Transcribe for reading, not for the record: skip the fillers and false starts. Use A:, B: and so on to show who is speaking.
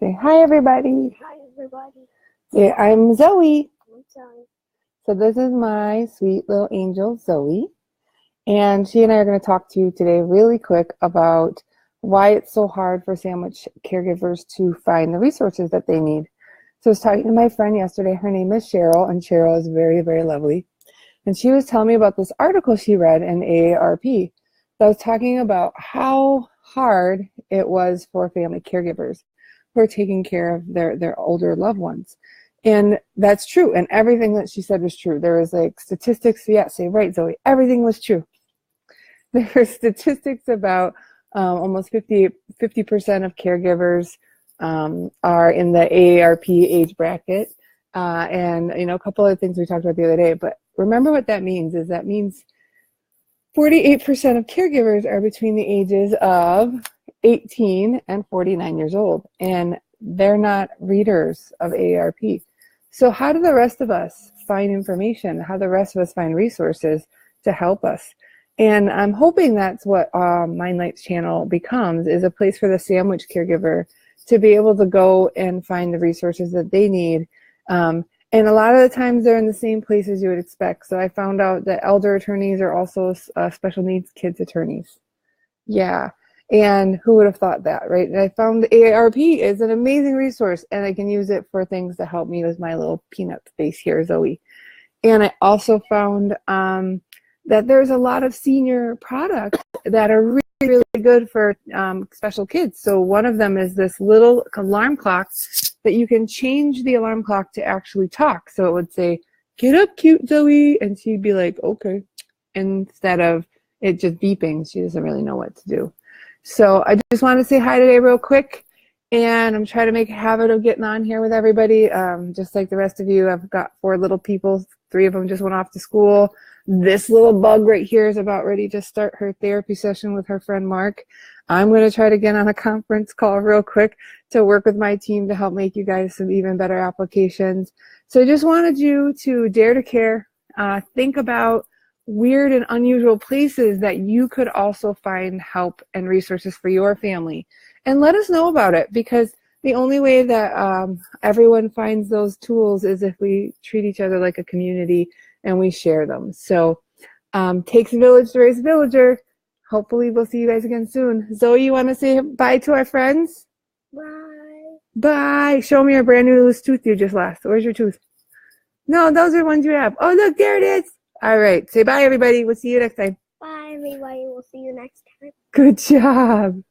A: Say hi, everybody.
B: Hi, everybody.
A: Say, I'm Zoe.
B: I'm Zoe.
A: So this is my sweet little angel, Zoe. And she and I are going to talk to you today really quick about why it's so hard for sandwich caregivers to find the resources that they need. So I was talking to my friend yesterday. Her name is Cheryl, and Cheryl is very, very lovely. And she was telling me about this article she read in AARP that was talking about how hard it was for family caregivers who are taking care of their older loved ones. And that's true. And everything that she said was true. There was like statistics. Yeah, say right, Zoe. Everything was true. There were statistics about almost 50% of caregivers are in the AARP age bracket. And, you know, a couple of things we talked about the other day. But remember what that means is that means 48% of caregivers are between the ages of 18 and 49 years old. And they're not readers of AARP. So how do the rest of us find information? How do the rest of us find resources to help us? And I'm hoping that's what Mindlight's channel becomes, is a place for the sandwich caregiver to be able to go and find the resources that they need. And a lot of the times they're in the same places you would expect. So I found out that elder attorneys are also special needs kids attorneys. Yeah. And who would have thought that, right? And I found the AARP is an amazing resource, and I can use it for things to help me with my little peanut face here, Zoe. And I also found that there's a lot of senior products that are really, really good for special kids. So one of them is this little alarm clock that you can change the alarm clock to actually talk. So it would say, "Get up, cute Zoe," and she'd be like, "Okay," instead of it just beeping. She doesn't really know what to do. So I just want to say hi today real quick, and I'm trying to make a habit of getting on here with everybody. Just like the rest of you, I've got 4 little people. 3 of them just went off to school. This little bug right here is about ready to start her therapy session with her friend Mark. I'm going to try to get on a conference call real quick to work with my team to help make you guys some even better applications. So I just wanted you to dare to care, think about weird and unusual places that you could also find help and resources for your family, and let us know about it, because the only way that everyone finds those tools is if we treat each other like a community and we share them. So takes a village to raise a villager. Hopefully we'll see you guys again soon. Zoe, you want to say bye to our friends?
B: Bye.
A: Bye. Show me your brand new loose tooth you just lost. Where's your tooth? No, those are ones you have. Oh, look, there it is. All right. Say bye, everybody. We'll see you next time.
B: Bye, everybody. We'll see you next time.
A: Good job.